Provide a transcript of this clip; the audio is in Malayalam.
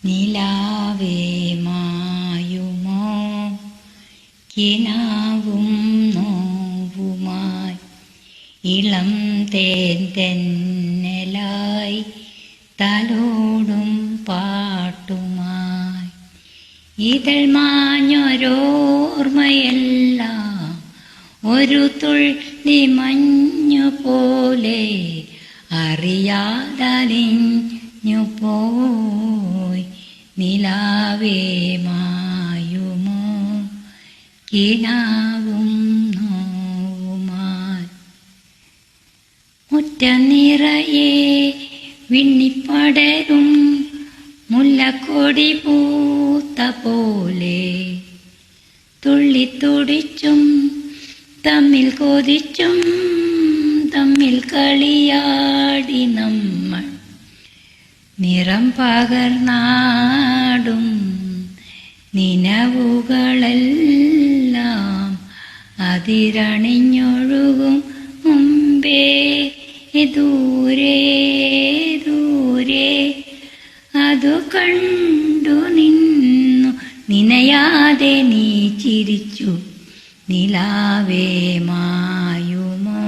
നിലാവേ മായുമോ കിനാവും നോവുമായി ഇളം തേൻ തെന്നലായി തലോടും പാട്ടുമായി ഇതൾ മാഞ്ഞൊരോർമ്മയെല്ലാം ഒരു തുള്ളി മഞ്ഞു പോലെ അറിയാതലിഞ്ഞു പോയി. നിലാവേ മായുമോ കിനാവും നോവുമായി മുറ്റം നിറയെ വിണ്ണിപ്പടരും മുല്ലക്കൊടി പൂത്ത പോലെ തുള്ളിത്തുടിച്ചും തമ്മിൽ കൊതിച്ചും തമ്മിൽ കളിയാടി നമ്മൾ നിറം പകർന്നാടും നിനവുകളെല്ലാം അതിരണിഞ്ഞൊഴുകും മുമ്പേ ദൂരെ ദൂരെ അതു കണ്ടു നിന്നു നിനയാതെ നീ ചിരിച്ചു. നിലാവേ മായുമോ